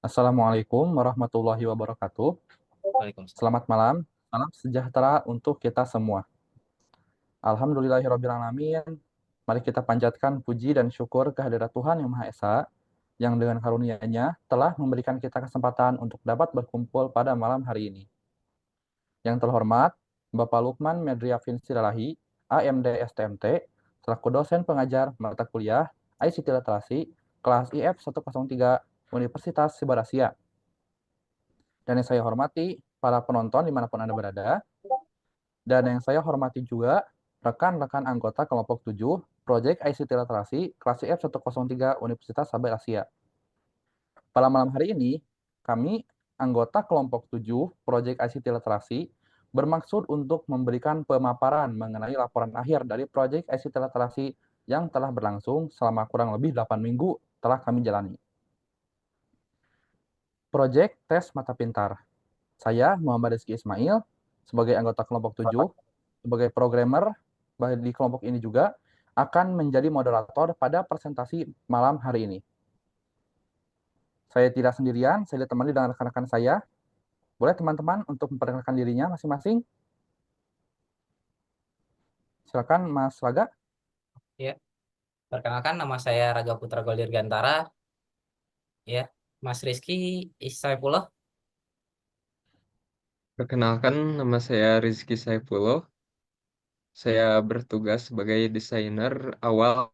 Assalamualaikum warahmatullahi wabarakatuh. Waalaikumsalam. Selamat malam, salam sejahtera untuk kita semua. Alhamdulillahirrabbilalamin. Mari kita panjatkan puji dan syukur kehadirat Tuhan Yang Maha Esa, yang dengan karunia-Nya telah memberikan kita kesempatan untuk dapat berkumpul pada malam hari ini. Yang terhormat, Bapak Lukman Medriafin Silalahi, AMD STMT, selaku dosen pengajar mata kuliah ICT Literasi, kelas IF 103 Universitas Sibar Asia. Dan yang saya hormati para penonton dimanapun Anda berada. Dan yang saya hormati juga rekan-rekan anggota kelompok 7 Proyek ICT Literasi kelas IF 103 Universitas Sabar Asia. Pada malam hari ini, kami anggota kelompok 7 Proyek ICT Literasi bermaksud untuk memberikan pemaparan mengenai laporan akhir dari Proyek ICT Literasi yang telah berlangsung selama kurang lebih 8 minggu telah kami jalani. Proyek Tes Mata Pintar. Saya Muhammad Rizky Ismail sebagai anggota kelompok 7, sebagai programmer di kelompok ini juga akan menjadi moderator pada presentasi malam hari ini. Saya tidak sendirian, saya ditemani dengan rekan-rekan saya. Boleh teman-teman untuk memperkenalkan dirinya masing-masing? Silakan Mas Raga. Ya, perkenalkan nama saya Raga Putra Golir Gantara. Ya, Mas Rizky Isaipullah. Perkenalkan, nama saya Rizky Saifullah. Saya bertugas sebagai desainer awal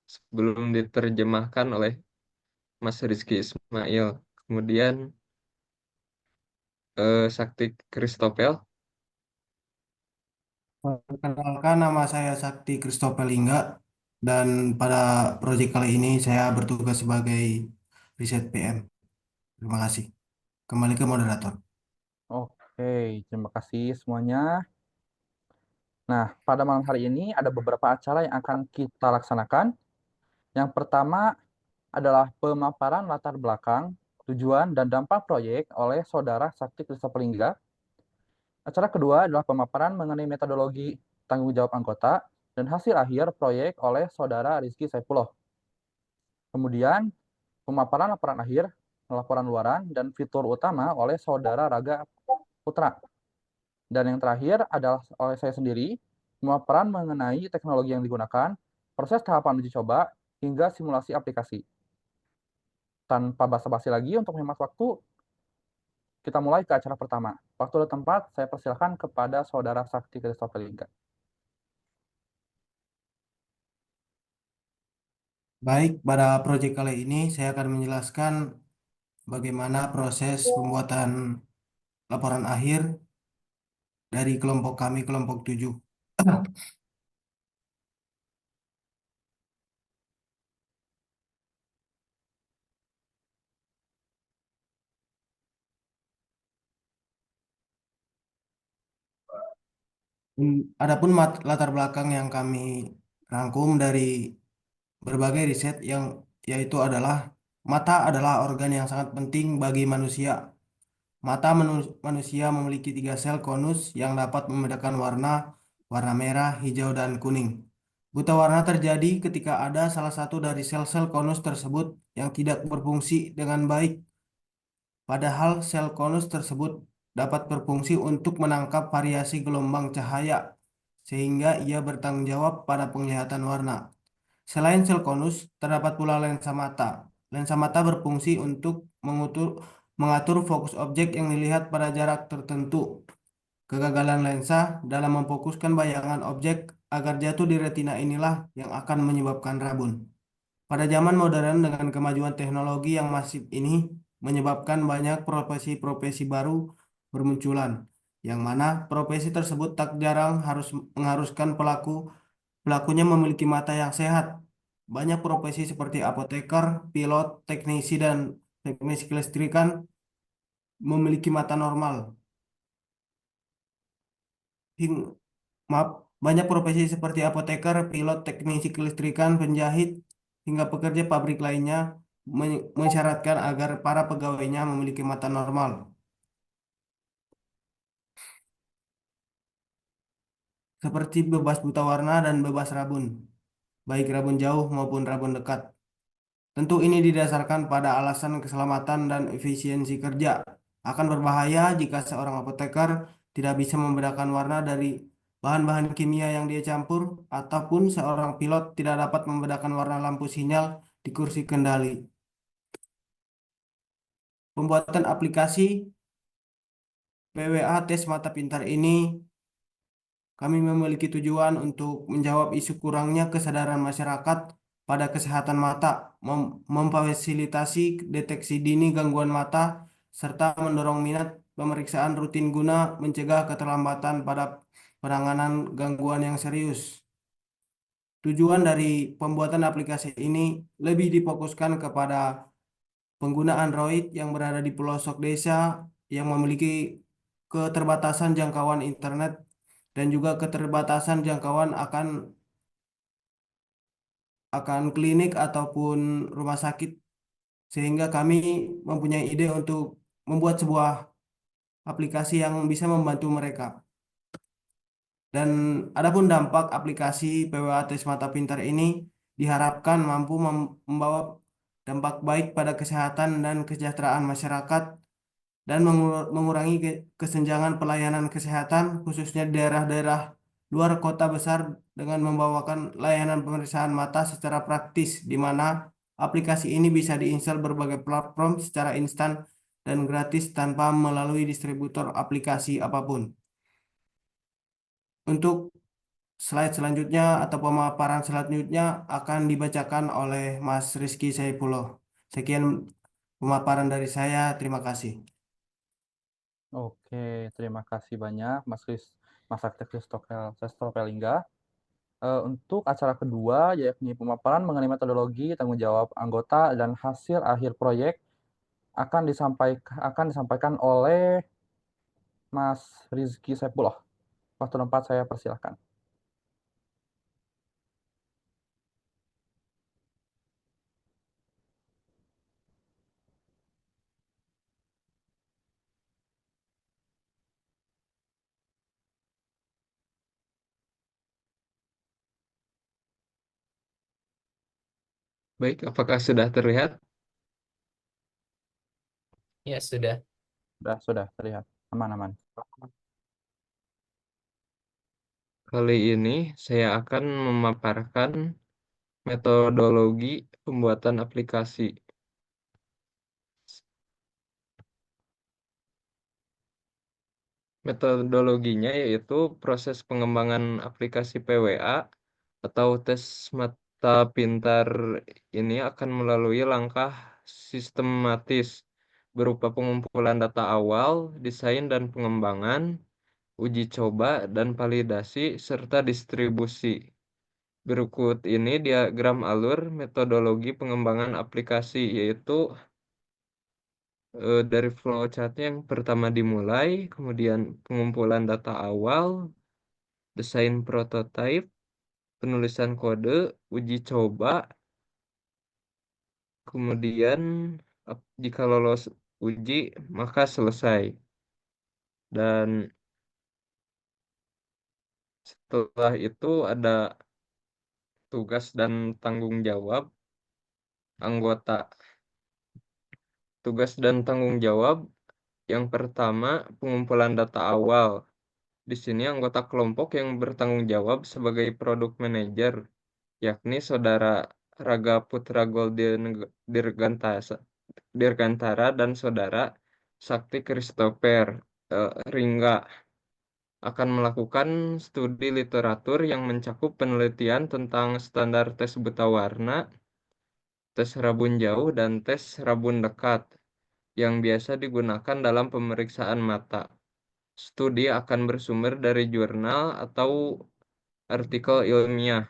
sebelum diterjemahkan oleh Mas Rizky Ismail. Kemudian Sakti Christopel. Perkenalkan, nama saya Sakti Christopher Lingga dan pada proyek kali ini saya bertugas sebagai riset PM. Terima kasih. Kembali ke moderator. Oke, terima kasih semuanya. Nah, pada malam hari ini ada beberapa acara yang akan kita laksanakan. Yang pertama adalah pemaparan latar belakang, tujuan, dan dampak proyek oleh Saudara Sakti Kristalingga. Acara kedua adalah pemaparan mengenai metodologi tanggung jawab anggota dan hasil akhir proyek oleh Saudara Rizky Saifullah. Kemudian, pemaparan laporan akhir, laporan luaran, dan fitur utama oleh Saudara Raga Putra. Dan yang terakhir adalah oleh saya sendiri, pemaparan mengenai teknologi yang digunakan, proses tahapan uji coba, hingga simulasi aplikasi. Tanpa basa-basi lagi untuk menghemat waktu, kita mulai ke acara pertama. Waktu dan tempat saya persilakan kepada Saudara Sakti Christopher Lingga. Baik, pada proyek kali ini saya akan menjelaskan bagaimana proses pembuatan laporan akhir dari kelompok kami, kelompok 7. Adapun latar belakang yang kami rangkum dari berbagai riset yang yaitu adalah mata adalah organ yang sangat penting bagi manusia. Mata manusia memiliki 3 sel konus yang dapat membedakan warna, warna merah, hijau, dan kuning. Buta warna terjadi ketika ada salah satu dari sel-sel konus tersebut yang tidak berfungsi dengan baik. Padahal sel konus tersebut dapat berfungsi untuk menangkap variasi gelombang cahaya, sehingga ia bertanggung jawab pada penglihatan warna. Selain sel konus, terdapat pula lensa mata. Lensa mata berfungsi untuk mengatur fokus objek yang dilihat pada jarak tertentu. Kegagalan lensa dalam memfokuskan bayangan objek agar jatuh di retina inilah yang akan menyebabkan rabun. Pada zaman modern dengan kemajuan teknologi yang masif ini menyebabkan banyak profesi-profesi baru bermunculan, yang mana profesi tersebut tak jarang harus mengharuskan pelakunya memiliki mata yang sehat. Banyak profesi seperti apoteker, pilot, teknisi, dan teknisi kelistrikan memiliki mata normal. Hing- Maaf, banyak profesi seperti apoteker, pilot, teknisi kelistrikan, penjahit, hingga pekerja pabrik lainnya mensyaratkan agar para pegawainya memiliki mata normal, seperti bebas buta warna dan bebas rabun, baik rabun jauh maupun rabun dekat. Tentu ini didasarkan pada alasan keselamatan dan efisiensi kerja. Akan berbahaya jika seorang apoteker tidak bisa membedakan warna dari bahan-bahan kimia yang dia campur, ataupun seorang pilot tidak dapat membedakan warna lampu sinyal di kursi kendali. Pembuatan aplikasi PWA tes mata pintar ini kami memiliki tujuan untuk menjawab isu kurangnya kesadaran masyarakat pada kesehatan mata, memfasilitasi deteksi dini gangguan mata, serta mendorong minat pemeriksaan rutin guna mencegah keterlambatan pada penanganan gangguan yang serius. Tujuan dari pembuatan aplikasi ini lebih difokuskan kepada pengguna Android yang berada di pelosok desa yang memiliki keterbatasan jangkauan internet dan juga keterbatasan jangkauan akan klinik ataupun rumah sakit, sehingga kami mempunyai ide untuk membuat sebuah aplikasi yang bisa membantu mereka. Dan adapun dampak aplikasi PWA Tes Mata Pintar ini diharapkan mampu membawa dampak baik pada kesehatan dan kesejahteraan masyarakat dan mengurangi kesenjangan pelayanan kesehatan khususnya di daerah-daerah luar kota besar dengan membawakan layanan pemeriksaan mata secara praktis di mana aplikasi ini bisa diinstal berbagai platform secara instan dan gratis tanpa melalui distributor aplikasi apapun. Untuk slide selanjutnya atau pemaparan selanjutnya akan dibacakan oleh Mas Rizky Saipullah. Sekian pemaparan dari saya, terima kasih. Oke, terima kasih banyak Mas Aktif Sestropelingga. Untuk acara kedua, yakni pemaparan mengenai metodologi, tanggung jawab anggota, dan hasil akhir proyek akan disampaikan oleh Mas Rizky Saipullah. Waktu tempat saya persilahkan. Baik, apakah sudah terlihat? Ya, sudah. Sudah terlihat. Aman-aman. Kali ini saya akan memaparkan metodologi pembuatan aplikasi. Metodologinya yaitu proses pengembangan aplikasi PWA atau tes mata pintar ini akan melalui langkah sistematis berupa pengumpulan data awal, desain dan pengembangan, uji coba dan validasi, serta distribusi. Berikut ini diagram alur metodologi pengembangan aplikasi, yaitu dari flowchart yang pertama dimulai, kemudian pengumpulan data awal, desain prototipe, penulisan kode, uji coba, kemudian jika lolos uji maka selesai. Dan setelah itu ada tugas dan tanggung jawab anggota. Tugas dan tanggung jawab yang pertama, pengumpulan data awal. Di sini anggota kelompok yang bertanggung jawab sebagai product manager, yakni Saudara Raga Putra Golden Dirgantara dan Saudara Sakti Christopher Ringga akan melakukan studi literatur yang mencakup penelitian tentang standar tes buta warna, tes rabun jauh, dan tes rabun dekat yang biasa digunakan dalam pemeriksaan mata. Studi akan bersumber dari jurnal atau artikel ilmiah,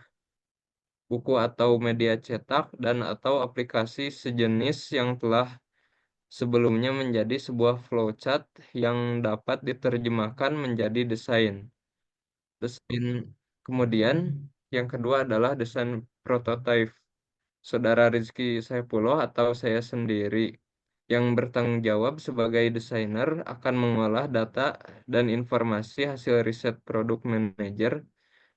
buku atau media cetak, dan atau aplikasi sejenis yang telah sebelumnya menjadi sebuah flowchart yang dapat diterjemahkan menjadi desain. Kemudian yang kedua adalah desain prototipe. Saudara Rizky Saipullah atau saya sendiri yang bertanggung jawab sebagai desainer akan mengolah data dan informasi hasil riset produk manager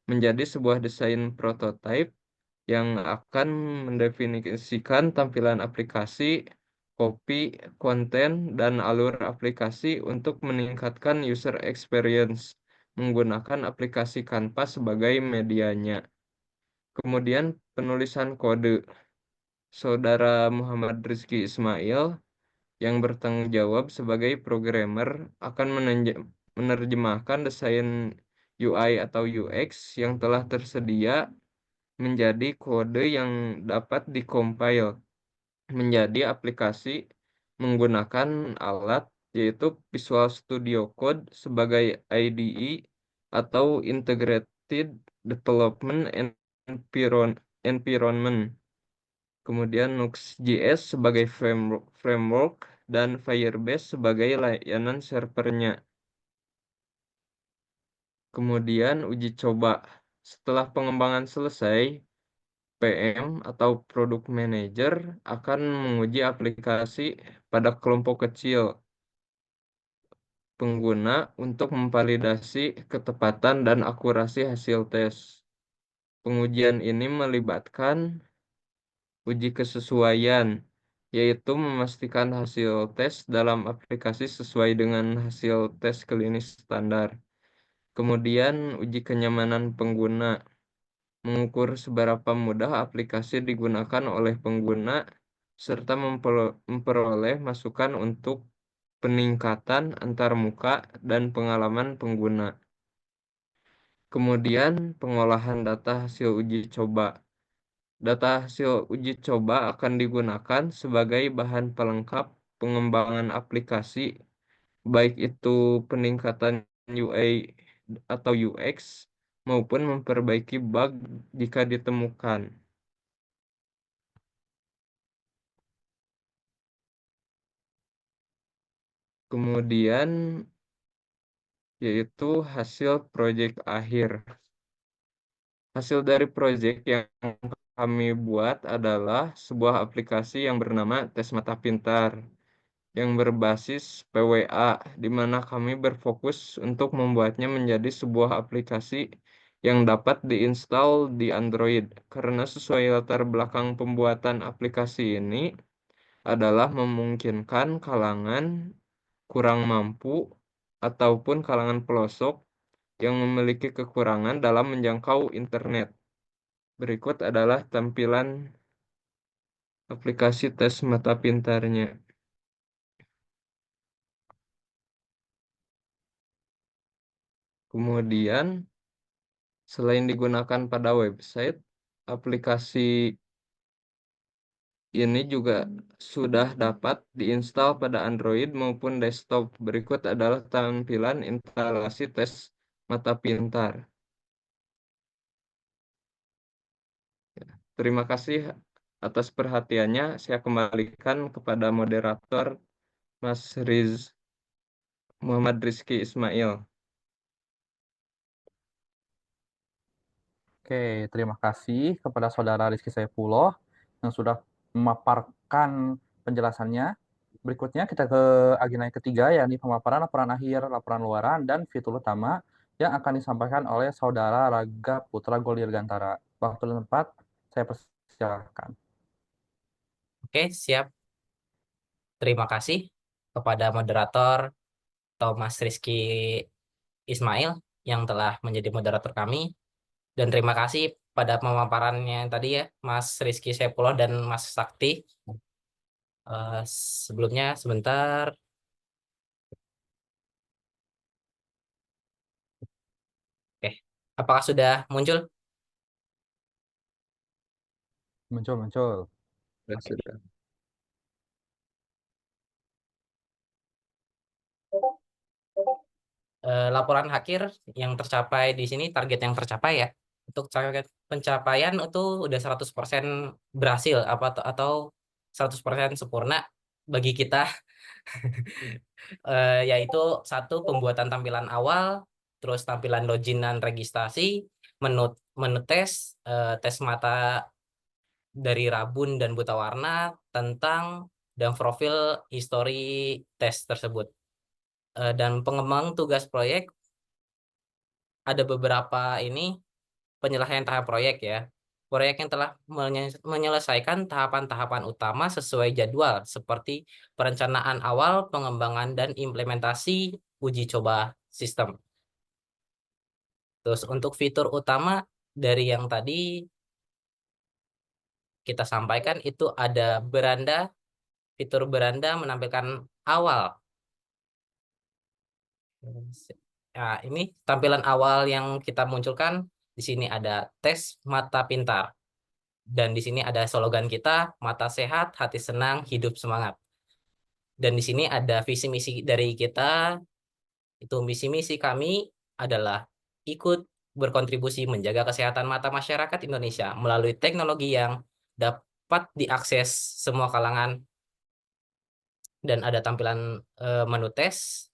menjadi sebuah desain prototipe yang akan mendefinisikan tampilan aplikasi, copy, konten, dan alur aplikasi untuk meningkatkan user experience menggunakan aplikasi Canva sebagai medianya. Kemudian penulisan kode. Saudara Muhammad Rizky Ismail yang bertanggung jawab sebagai programmer akan menerjemahkan desain UI atau UX yang telah tersedia menjadi kode yang dapat dikompil menjadi aplikasi menggunakan alat yaitu Visual Studio Code sebagai IDE atau Integrated Development Environment. Kemudian Nux.js sebagai framework dan Firebase sebagai layanan servernya. Kemudian uji coba. Setelah pengembangan selesai, PM atau Product Manager akan menguji aplikasi pada kelompok kecil pengguna untuk memvalidasi ketepatan dan akurasi hasil tes. Pengujian ini melibatkan uji kesesuaian, yaitu memastikan hasil tes dalam aplikasi sesuai dengan hasil tes klinis standar. Kemudian uji kenyamanan pengguna, mengukur seberapa mudah aplikasi digunakan oleh pengguna, serta memperoleh masukan untuk peningkatan antarmuka dan pengalaman pengguna. Kemudian pengolahan data hasil uji coba. Data hasil uji coba akan digunakan sebagai bahan pelengkap pengembangan aplikasi, baik itu peningkatan UI atau UX maupun memperbaiki bug jika ditemukan. Kemudian yaitu hasil proyek akhir. Hasil dari proyek yang kami buat adalah sebuah aplikasi yang bernama Tes Mata Pintar yang berbasis PWA, di mana kami berfokus untuk membuatnya menjadi sebuah aplikasi yang dapat diinstal di Android. Karena sesuai latar belakang pembuatan aplikasi ini adalah memungkinkan kalangan kurang mampu ataupun kalangan pelosok yang memiliki kekurangan dalam menjangkau internet. Berikut adalah tampilan aplikasi tes mata pintarnya. Kemudian, selain digunakan pada website, aplikasi ini juga sudah dapat diinstal pada Android maupun desktop. Berikut adalah tampilan instalasi tes mata pintar. Terima kasih atas perhatiannya. Saya kembalikan kepada moderator Mas Muhammad Rizky Ismail. Oke, terima kasih kepada Saudara Rizky Saifullah yang sudah memaparkan penjelasannya. Berikutnya kita ke agenda yang ketiga, yakni pemaparan laporan akhir, laporan luaran, dan fitur utama yang akan disampaikan oleh Saudara Raga Putra Golir Gantara. Waktu dan tempat, saya persilakan. Oke, siap. Terima kasih kepada moderator Thomas Rizky Ismail yang telah menjadi moderator kami. Dan terima kasih pada pemaparannya tadi ya, Mas Rizky Sepuluh dan Mas Sakti. Sebelumnya sebentar. Oke, apakah sudah muncul? Muncul. Sudah. Laporan akhir yang tercapai di sini, target yang tercapai ya. Untuk target pencapaian itu udah 100% berhasil atau 100% sempurna bagi kita. Yaitu satu, pembuatan tampilan awal, terus tampilan login dan registrasi, menu menu tes, tes mata dari rabun dan buta warna, tentang dan profil history tes tersebut. Dan pengembang tugas proyek ada beberapa ini penyelesaian tahap proyek ya. Proyek yang telah menyelesaikan tahapan-tahapan utama sesuai jadwal seperti perencanaan awal, pengembangan, dan implementasi uji coba sistem. Terus untuk fitur utama dari yang tadi kita sampaikan itu ada beranda. Fitur beranda menampilkan awal. Nah, ini tampilan awal yang kita munculkan. Di sini ada tes mata pintar. Dan di sini ada slogan kita, mata sehat, hati senang, hidup semangat. Dan di sini ada visi misi dari kita. Itu misi misi kami adalah ikut berkontribusi menjaga kesehatan mata masyarakat Indonesia melalui teknologi yang dapat diakses semua kalangan. Dan ada tampilan menu tes.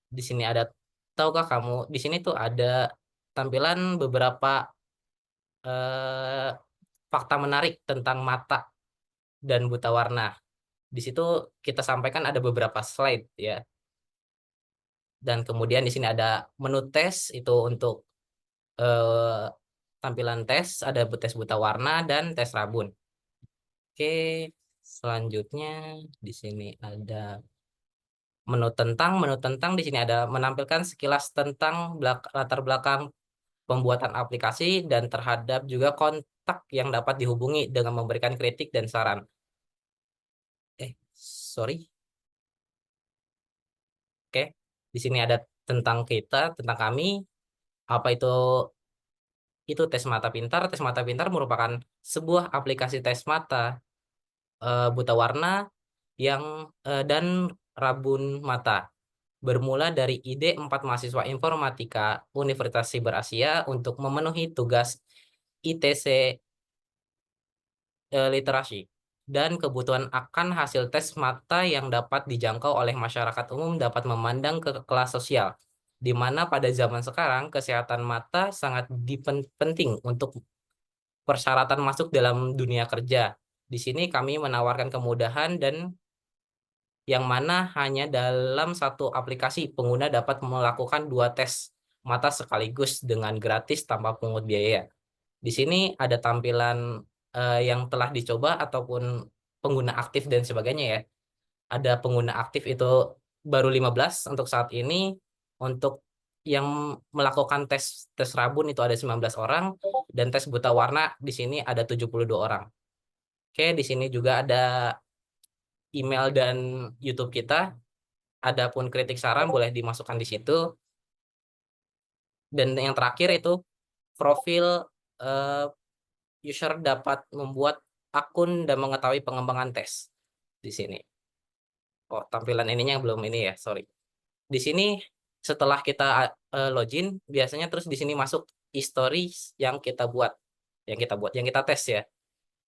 Di sini ada, tahukah kamu, di sini tuh ada tampilan beberapa eh, fakta menarik tentang mata dan buta warna. Di situ kita sampaikan ada beberapa slide ya. Dan kemudian di sini ada menu tes itu untuk eh, tampilan tes, ada tes buta warna dan tes rabun. Oke, selanjutnya di sini ada menu tentang di sini ada menampilkan sekilas tentang latar belakang pembuatan aplikasi dan terhadap juga kontak yang dapat dihubungi dengan memberikan kritik dan saran. Sorry. Oke. Di sini ada tentang kita, tentang kami. Apa itu tes mata pintar? Tes mata pintar merupakan sebuah aplikasi tes mata buta warna yang dan rabun mata. Bermula dari ide 4 mahasiswa informatika Universitas Siber Asia untuk memenuhi tugas ITC literasi dan kebutuhan akan hasil tes mata yang dapat dijangkau oleh masyarakat umum dapat memandang ke kelas sosial, di mana pada zaman sekarang kesehatan mata sangat penting untuk persyaratan masuk dalam dunia kerja. Di sini kami menawarkan kemudahan dan yang mana hanya dalam satu aplikasi pengguna dapat melakukan 2 tes mata sekaligus dengan gratis tanpa pungut biaya. Di sini ada tampilan yang telah dicoba ataupun pengguna aktif dan sebagainya ya. Ada pengguna aktif itu baru 15 untuk saat ini. Untuk yang melakukan tes tes rabun itu ada 19 orang dan tes buta warna di sini ada 72 orang. Oke, di sini juga ada email dan YouTube kita. Adapun kritik saran boleh dimasukkan di situ. Dan yang terakhir itu profil eh, user dapat membuat akun dan mengetahui pengembangan tes di sini. Oh, tampilan ininya belum ini ya, sorry. Di sini setelah kita login, biasanya terus di sini masuk history yang kita buat, yang kita tes ya.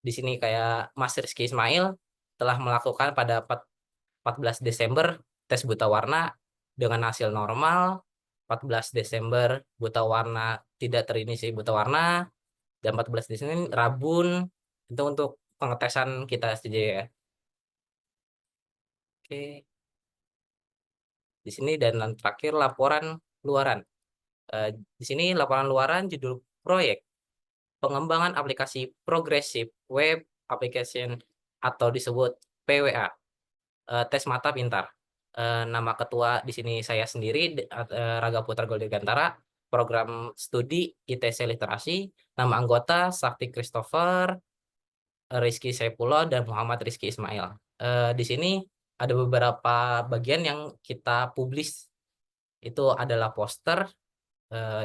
Di sini kayak Mas Rizky Ismail telah melakukan pada 14 Desember tes buta warna dengan hasil normal. 14 Desember buta warna tidak terinisi buta warna dan 14 di sini rabun itu untuk pengetesan kita saja ya. Oke, di sini dan yang terakhir laporan luaran. Eh, di sini laporan luaran judul proyek pengembangan aplikasi progresif web application atau disebut PWA, tes mata pintar. Nama ketua di sini saya sendiri, Raga Putra Goldigantara, program studi ITC Literasi, nama anggota Sakti Christopher, Rizky Saipullah dan Muhammad Rizky Ismail. Di sini ada beberapa bagian yang kita publish. Itu adalah poster,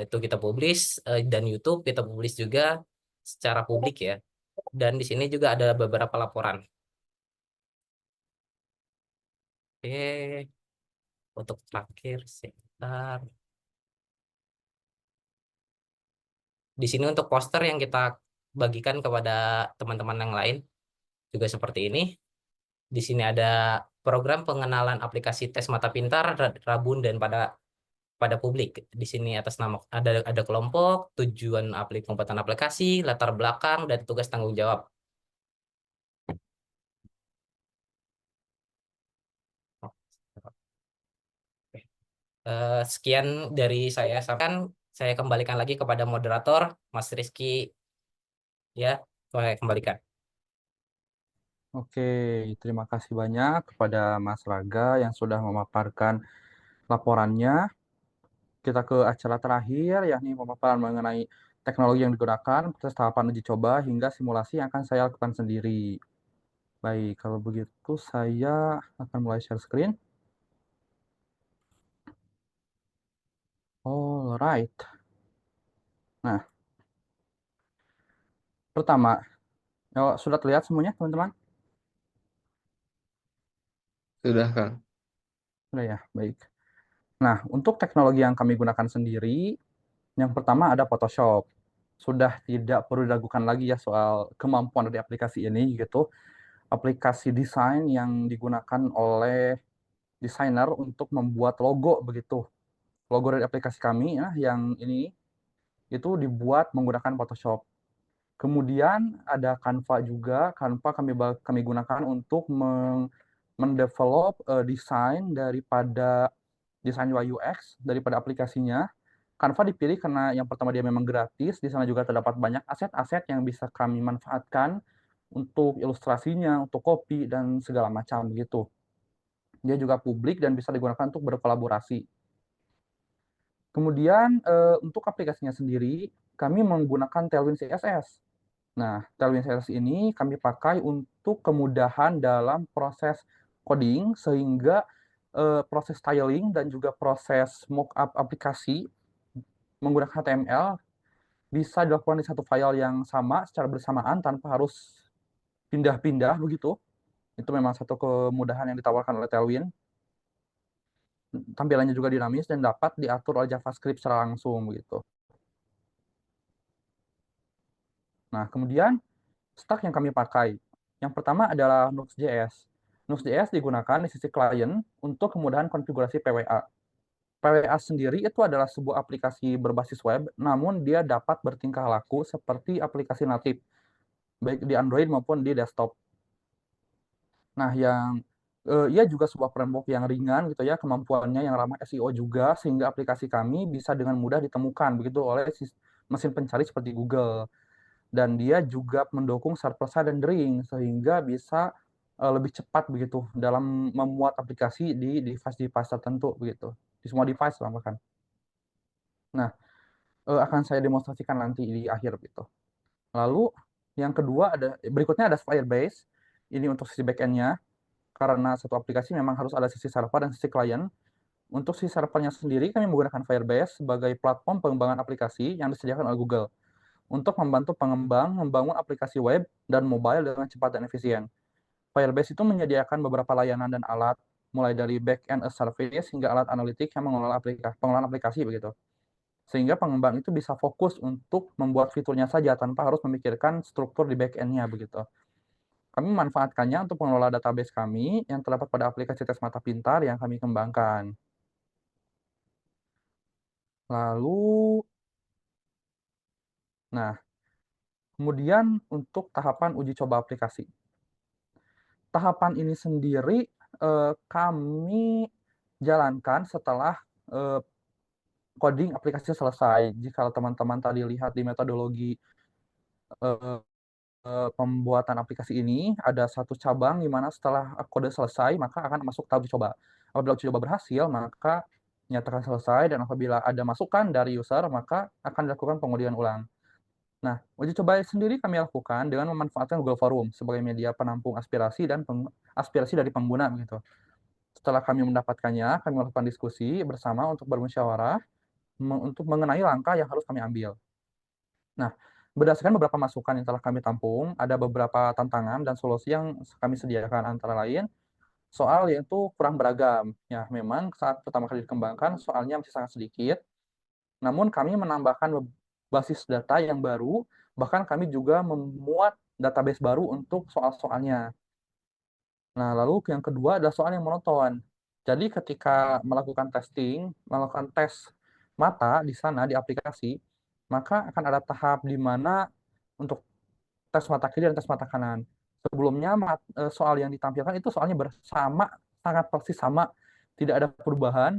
itu kita publish, dan YouTube kita publish juga secara publik ya. Dan di sini juga ada beberapa laporan. Oke, untuk terakhir sekitar. Di sini untuk poster yang kita bagikan kepada teman-teman yang lain juga seperti ini. Di sini ada program pengenalan aplikasi tes mata pintar, rabun dan pada publik. Di sini atas nama ada kelompok, tujuan pembuatan aplikasi, latar belakang dan tugas tanggung jawab. Sekian dari saya. Saya kembalikan lagi kepada moderator Mas Rizky Ya, saya kembalikan. Oke, terima kasih banyak kepada Mas Raga yang sudah memaparkan laporannya. Kita ke acara terakhir, yakni pemaparan mengenai teknologi yang digunakan, proses tahapan uji coba, hingga simulasi yang akan saya lakukan sendiri. Baik, kalau begitu saya akan mulai share screen. Alright. Nah, pertama, sudah terlihat semuanya, teman-teman? Sudah, Kang. Sudah ya, baik. Nah, untuk teknologi yang kami gunakan sendiri, yang pertama ada Photoshop. Sudah tidak perlu diragukan lagi ya soal kemampuan dari aplikasi ini gitu. Aplikasi desain yang digunakan oleh desainer untuk membuat logo begitu. Logo dari aplikasi kami ya yang ini itu dibuat menggunakan Photoshop. Kemudian ada Canva juga. Canva kami gunakan untuk mendevelop desain daripada desain UI UX daripada aplikasinya. Canva dipilih karena yang pertama dia memang gratis, di sana juga terdapat banyak aset-aset yang bisa kami manfaatkan untuk ilustrasinya, untuk copy dan segala macam gitu. Dia juga publik dan bisa digunakan untuk berkolaborasi. Kemudian untuk aplikasinya sendiri, kami menggunakan Tailwind CSS. Nah, Tailwind CSS ini kami pakai untuk kemudahan dalam proses coding, sehingga proses styling dan juga proses mockup aplikasi menggunakan HTML bisa dilakukan di satu file yang sama secara bersamaan tanpa harus pindah-pindah begitu. Itu memang satu kemudahan yang ditawarkan oleh Tailwind. Tampilannya juga dinamis dan dapat diatur oleh JavaScript secara langsung begitu. Nah, kemudian stack yang kami pakai. Yang pertama adalah Nuxt.js. Nuxt.js digunakan di sisi klien untuk kemudahan konfigurasi PWA. PWA sendiri itu adalah sebuah aplikasi berbasis web, namun dia dapat bertingkah laku seperti aplikasi natif, baik di Android maupun di desktop. Nah, ia juga sebuah framework yang ringan gitu ya, kemampuannya yang ramah SEO juga, sehingga aplikasi kami bisa dengan mudah ditemukan begitu oleh mesin pencari seperti Google. Dan dia juga mendukung server-side rendering sehingga bisa lebih cepat begitu dalam memuat aplikasi di device-device tertentu begitu, di semua device lah bahkan. Nah, akan saya demonstrasikan nanti di akhir gitu. Lalu yang kedua berikutnya ada Firebase. Ini untuk sisi backend-nya, karena satu aplikasi memang harus ada sisi server dan sisi klien. Untuk sisi servernya sendiri, kami menggunakan Firebase sebagai platform pengembangan aplikasi yang disediakan oleh Google untuk membantu pengembang membangun aplikasi web dan mobile dengan cepat dan efisien. Firebase itu menyediakan beberapa layanan dan alat, mulai dari back-end as service hingga alat analitik yang mengelola pengelolaan aplikasi begitu. Sehingga pengembang itu bisa fokus untuk membuat fiturnya saja tanpa harus memikirkan struktur di back-end-nya begitu. Kami memanfaatkannya untuk mengelola database kami yang terdapat pada aplikasi tes mata pintar yang kami kembangkan. Lalu, nah, kemudian untuk tahapan uji coba aplikasi. Tahapan ini sendiri kami jalankan setelah coding aplikasi selesai. Jika teman-teman tadi lihat di metodologi eh, pembuatan aplikasi ini, ada satu cabang di mana setelah kode selesai, maka akan masuk tahap uji coba. Apabila uji coba berhasil, maka nyatakan selesai, dan apabila ada masukan dari user, maka akan dilakukan pengujian ulang. Nah, uji coba sendiri kami lakukan dengan memanfaatkan Google Forum sebagai media penampung aspirasi dan aspirasi dari pengguna begitu. Setelah kami mendapatkannya, kami melakukan diskusi bersama untuk bermusyawarah untuk mengenai langkah yang harus kami ambil. Nah, berdasarkan beberapa masukan yang telah kami tampung, ada beberapa tantangan dan solusi yang kami sediakan, antara lain soal yaitu kurang beragam. Ya, memang saat pertama kali dikembangkan soalnya masih sangat sedikit, namun kami menambahkan basis data yang baru, bahkan kami juga memuat database baru untuk soal-soalnya. Nah, lalu yang kedua adalah soal yang monoton. Jadi ketika melakukan testing, melakukan tes mata di sana di aplikasi, maka akan ada tahap di mana untuk tes mata kiri dan tes mata kanan. Sebelumnya soal yang ditampilkan itu soalnya bersama, sangat persis sama, tidak ada perubahan.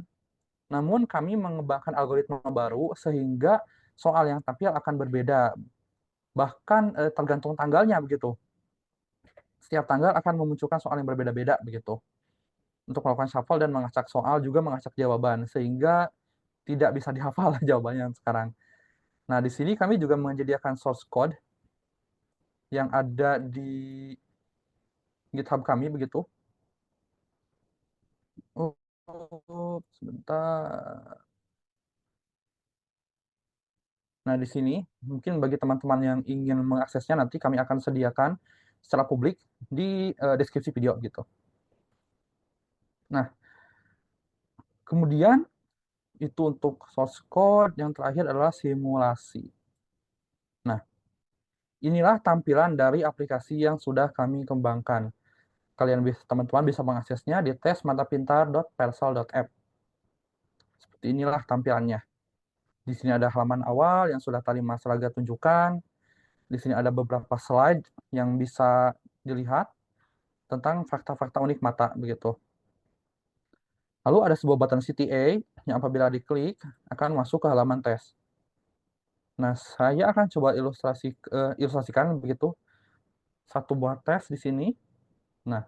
Namun kami mengembangkan algoritma baru sehingga soal yang tampil akan berbeda bahkan tergantung tanggalnya begitu. Setiap tanggal akan memunculkan soal yang berbeda-beda begitu. Untuk melakukan shuffle dan mengacak soal juga mengacak jawaban sehingga tidak bisa dihafal jawabannya sekarang. Nah, di sini kami juga menyediakan source code yang ada di GitHub kami begitu. Sebentar. Nah, di sini mungkin bagi teman-teman yang ingin mengaksesnya nanti kami akan sediakan secara publik di deskripsi video gitu. Nah, kemudian itu untuk source code, yang terakhir adalah simulasi. Nah, inilah tampilan dari aplikasi yang sudah kami kembangkan. Teman-teman bisa mengaksesnya di tesmatapintar.persal.app. Seperti inilah tampilannya. Di sini ada halaman awal yang sudah tadi Mas Raga tunjukkan. Di sini ada beberapa slide yang bisa dilihat tentang fakta-fakta unik mata begitu. Lalu ada sebuah button CTA yang apabila diklik akan masuk ke halaman tes. Nah, saya akan coba ilustrasikan begitu satu buah tes di sini. Nah,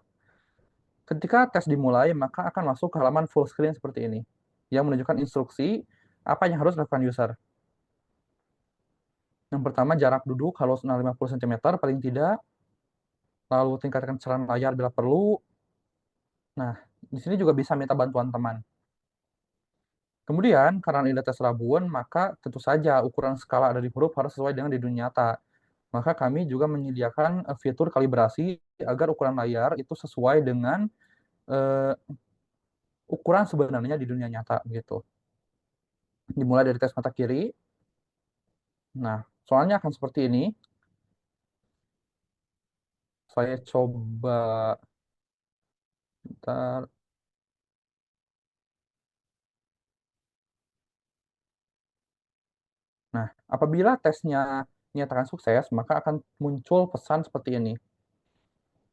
ketika tes dimulai, maka akan masuk ke halaman full screen seperti ini, yang menunjukkan instruksi apa yang harus dilakukan user. Yang pertama, jarak duduk harus 50 cm paling tidak, lalu tingkatkan kecerdasan layar bila perlu. Nah, di sini juga bisa minta bantuan teman. Kemudian, karena ini tes rabun, maka tentu saja ukuran skala dari huruf harus sesuai dengan di dunia nyata. Maka kami juga menyediakan fitur kalibrasi agar ukuran layar itu sesuai dengan uh, ukuran sebenarnya di dunia nyata gitu. Dimulai dari tes mata kiri. Nah, soalnya akan seperti ini. Saya coba bentar. Nah, apabila tesnya dinyatakan sukses, maka akan muncul pesan seperti ini.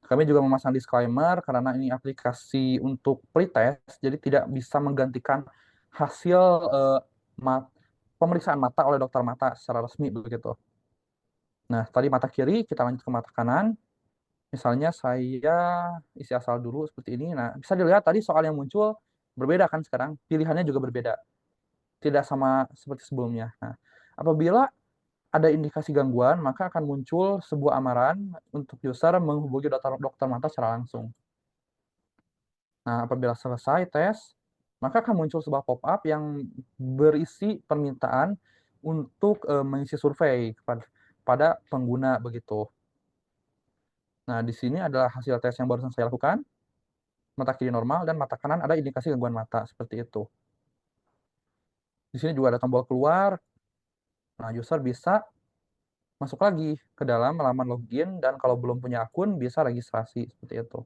Kami juga memasang disclaimer karena ini aplikasi untuk pretest, jadi tidak bisa menggantikan hasil pemeriksaan mata oleh dokter mata secara resmi begitu. Nah, tadi mata kiri, kita lanjut ke mata kanan. Misalnya saya isi asal dulu seperti ini. Nah, bisa dilihat tadi soal yang muncul berbeda kan sekarang. Pilihannya juga berbeda. Tidak sama seperti sebelumnya. Nah, apabila ada indikasi gangguan, maka akan muncul sebuah amaran untuk user menghubungi dokter mata secara langsung. Nah, apabila selesai tes, maka akan muncul sebuah pop-up yang berisi permintaan untuk mengisi survei pada pengguna begitu. Nah, di sini adalah hasil tes yang barusan saya lakukan. Mata kiri normal dan mata kanan ada indikasi gangguan mata seperti itu. Di sini juga ada tombol keluar. Nah, user bisa masuk lagi ke dalam halaman login dan kalau belum punya akun bisa registrasi seperti itu.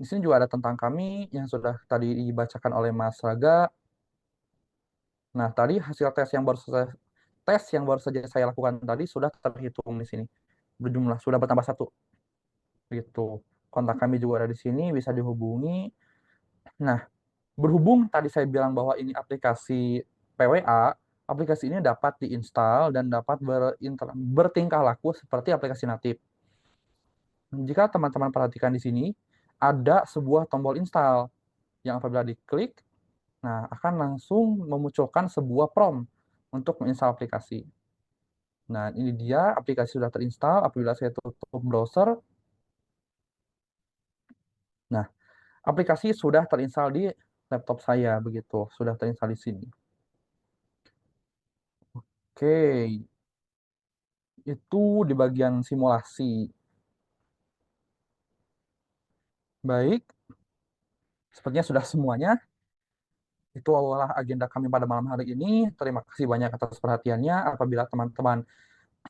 Di sini juga ada tentang kami yang sudah tadi dibacakan oleh Mas Raga. Nah, tadi hasil tes yang baru saja saya lakukan tadi sudah terhitung di sini. Berjumlah sudah bertambah 1. Gitu. Kontak kami juga ada di sini, bisa dihubungi. Nah, berhubung tadi saya bilang bahwa ini aplikasi PWA, aplikasi ini dapat diinstal dan dapat bertingkah laku seperti aplikasi natif. Jika teman-teman perhatikan di sini, ada sebuah tombol install yang apabila diklik, nah akan langsung memunculkan sebuah prompt untuk menginstal aplikasi. Nah, ini dia aplikasi sudah terinstall. Apabila saya tutup browser, nah aplikasi sudah terinstall di laptop saya begitu, sudah terinstall di sini. Oke, itu di bagian simulasi. Baik, sepertinya sudah semuanya. Itu adalah agenda kami pada malam hari ini. Terima kasih banyak atas perhatiannya. Apabila teman-teman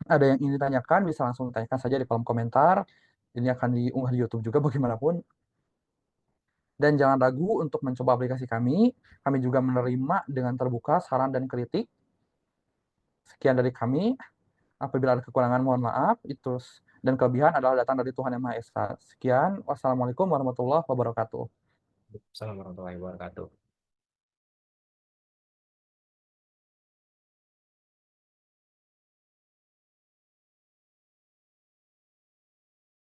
ada yang ingin ditanyakan, bisa langsung tanyakan saja di kolom komentar. Ini akan diunggah di YouTube juga bagaimanapun. Dan jangan ragu untuk mencoba aplikasi kami. Kami juga menerima dengan terbuka saran dan kritik. Sekian dari kami. Apabila ada kekurangan, mohon maaf. Dan kelebihan adalah datang dari Tuhan Yang Maha Esa. Sekian. Wassalamualaikum warahmatullahi wabarakatuh. Assalamualaikum warahmatullahi wabarakatuh.